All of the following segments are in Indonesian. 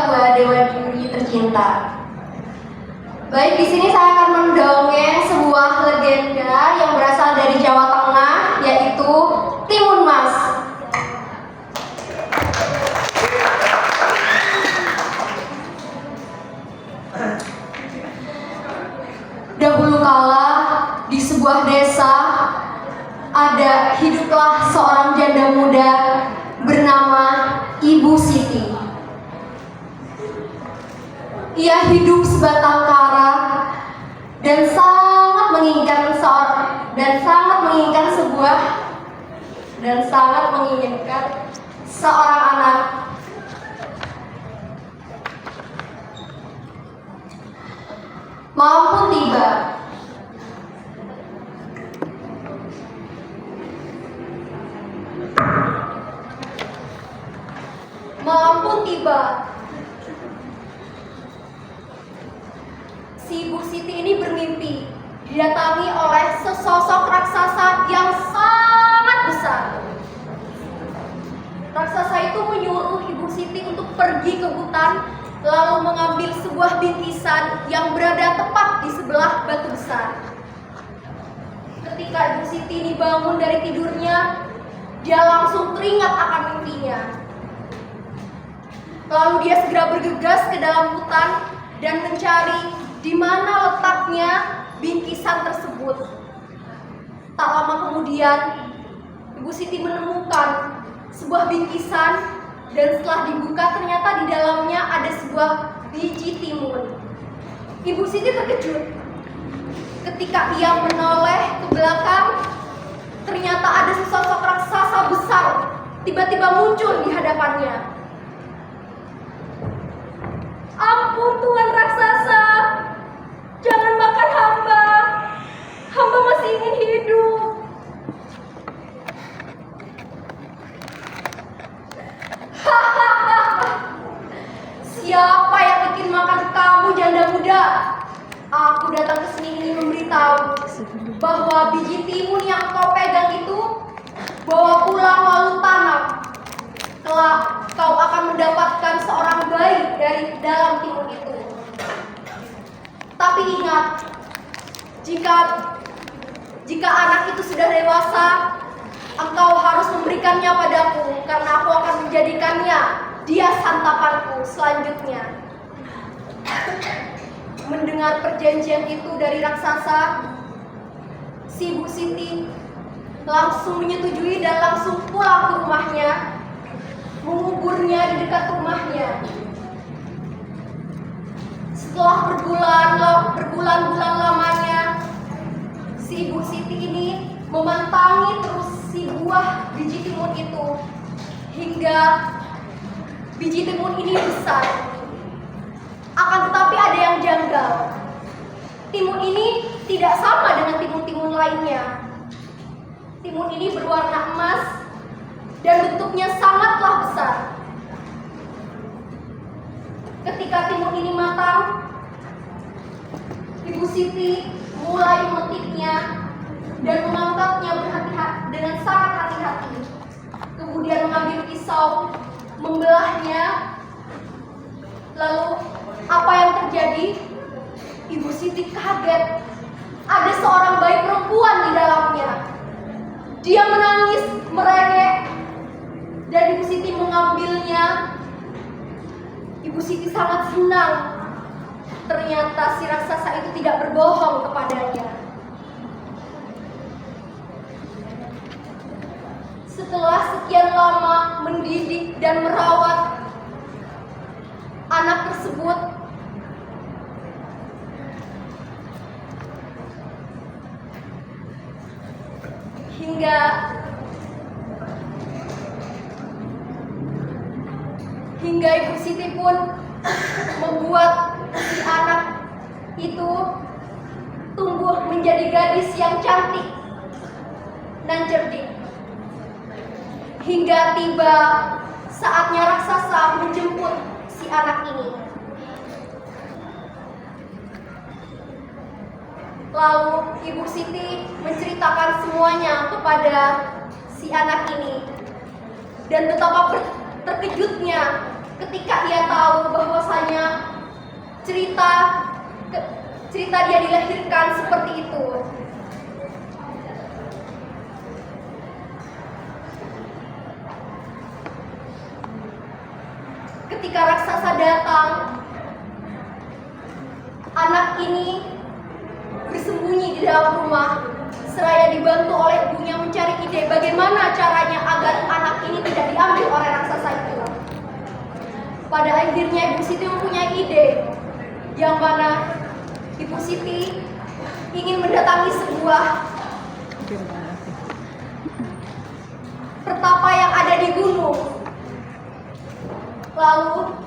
buat Dewa Dwi tercinta. Baik, di sini saya akan mendongeng sebuah legenda yang berasal dari Jawa Tengah, yaitu Timun Mas. Dahulu kala di sebuah desa hiduplah seorang janda muda bernama Ibu Siti. Ia hidup sebatang kara dan sangat menginginkan seorang anak. Malam pun tiba. Si Ibu Siti ini bermimpi didatangi oleh sesosok raksasa yang sangat besar. Raksasa itu menyuruh Ibu Siti untuk pergi ke hutan, lalu mengambil sebuah bingkisan yang berada tepat di sebelah batu besar. Ketika Ibu Siti ini bangun dari tidurnya, dia langsung teringat akan mimpinya. Lalu dia segera bergegas ke dalam hutan dan mencari di mana letaknya bingkisan tersebut. Tak lama kemudian, Ibu Siti menemukan sebuah bingkisan dan setelah dibuka ternyata di dalamnya ada sebuah biji timun. Ibu Siti terkejut. Ketika ia menoleh ke belakang, ternyata ada sesosok raksasa besar tiba-tiba muncul di hadapannya. "Ampun Tuan raksasa, jangan makan hamba. Hamba masih ingin hidup." "Siapa yang ingin makan kamu, janda muda? Aku datang ke sini ingin memberitahu bahwa biji timun yang kau pegang itu bawa pulang lalu tanam. Kelak kau akan mendapatkan seorang bayi dari dalam timun itu. Tapi ingat, jika anak itu sudah dewasa, engkau harus memberikannya padaku karena aku akan menjadikannya dia santapanku selanjutnya." Mendengar perjanjian itu dari raksasa, si Ibu Siti langsung menyetujui dan langsung pulang ke rumahnya, menguburnya di dekat rumahnya. Setelah berbulan-bulan lamanya, si Ibu Siti ini memantangi terus si buah biji timun itu hingga biji timun ini besar. Akan tetapi ada yang janggal. Timun ini tidak sama dengan timun-timun lainnya. Timun ini berwarna emas dan bentuknya sangatlah besar. Ketika timun ini matang, Ibu Siti mulai memetiknya dan mengangkatnya dengan sangat hati-hati. Kemudian mengambil pisau, membelahnya. Lalu apa yang terjadi? Ibu Siti kaget. Ada seorang bayi perempuan di dalamnya. Dia menangis, merengek, dan Ibu Siti mengambilnya. Ibu Siti sangat senang. Ternyata si raksasa itu tidak berbohong kepadanya. Setelah sekian lama mendidik dan merawat anak tersebut, hingga Ibu Siti pun membuat si anak itu tumbuh menjadi gadis yang cantik dan cerdik. Hingga tiba saatnya raksasa menjemput si anak ini. Lalu Ibu Siti menceritakan semuanya kepada si anak ini. Dan betapa terkejutnya ketika ia tahu bahwa cerita dia dilahirkan seperti itu. Ketika raksasa datang, anak ini bersembunyi di dalam rumah, seraya dibantu oleh ibunya mencari ide bagaimana caranya agar anak ini tidak diambil oleh raksasa itu. Pada akhirnya Ibu Siti mempunyai ide, yang mana Ibu Siti ingin mendatangi sebuah pertapa yang ada di gunung. Lalu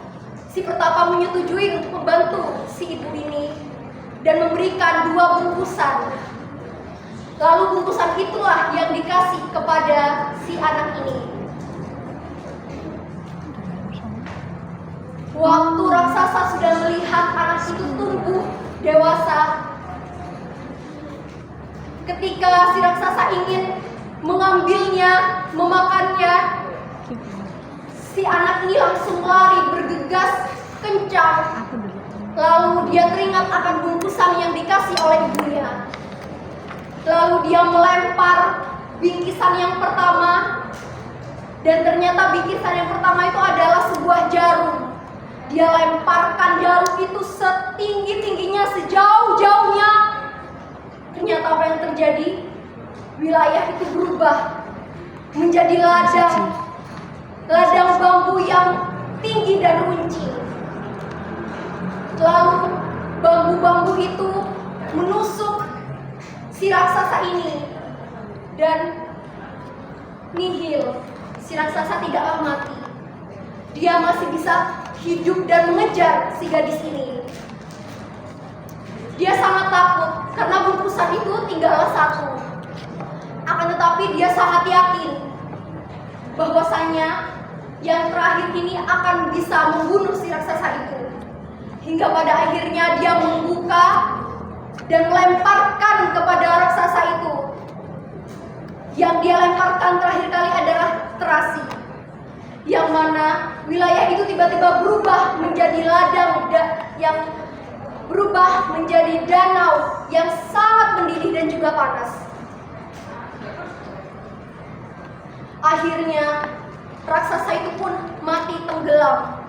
si pertapa menyetujui untuk membantu si ibu ini dan memberikan 2 bungkusan. Lalu bungkusan itulah yang dikasih kepada si anak ini. Waktu raksasa sudah melihat anak itu tumbuh dewasa, ketika si raksasa ingin mengambilnya, memakannya, si anak ini langsung lari bergegas kencang. Lalu dia teringat akan bungkusan yang dikasih oleh ibunya. Lalu dia melempar bingkisan yang pertama, dan ternyata bingkisan yang pertama itu adalah sebuah jarum. Dia lemparkan jarum itu setinggi-tingginya, sejauh-jauhnya. Ternyata apa yang terjadi? Wilayah itu berubah menjadi ladang bambu yang tinggi dan runcing. Lalu bambu-bambu itu menusuk si raksasa ini dan nihil. Si raksasa tidaklah mati. Dia masih bisa hidup dan mengejar si gadis ini. Dia sangat takut karena bungkusan itu tinggallah 1. Akan tetapi dia sangat yakin bahwasanya yang terakhir ini akan bisa membunuh si raksasa itu. Hingga pada akhirnya dia membuka dan melemparkan kepada raksasa itu. Yang dia lemparkan terakhir kali adalah terasi, yang mana wilayah itu tiba-tiba berubah menjadi ladang yang berubah menjadi danau yang sangat mendidih dan juga panas. Akhirnya raksasa itu pun mati tenggelam.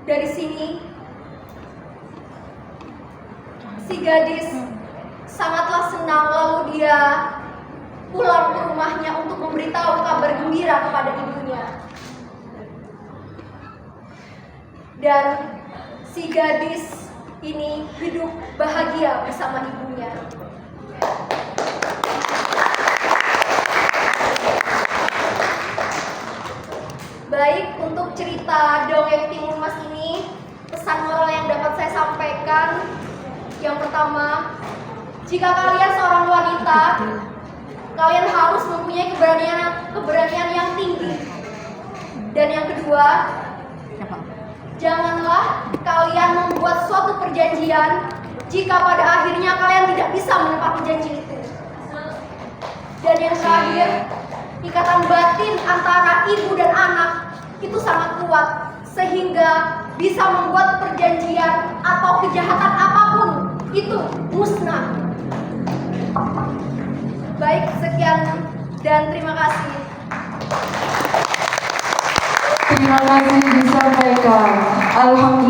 Dari sini si gadis sangatlah senang, lalu dia pulang ke rumahnya untuk memberitahu kabar gembira kepada ibunya. Dan si gadis ini hidup bahagia bersama ibunya. Baik, untuk cerita dongeng Timun Mas ini, pesan moral yang dapat saya sampaikan, yang pertama, jika kalian seorang wanita, kalian harus mempunyai keberanian yang tinggi. Dan yang kedua, janganlah kalian membuat suatu perjanjian jika pada akhirnya kalian tidak bisa menepati janji itu. Dan yang terakhir, ikatan batin antara ibu dan anak itu sangat kuat sehingga bisa membuat perjanjian atau kejahatan apapun itu musnah. Baik, sekian dan terima kasih. Terima kasih disampaikan. Alhamdulillah.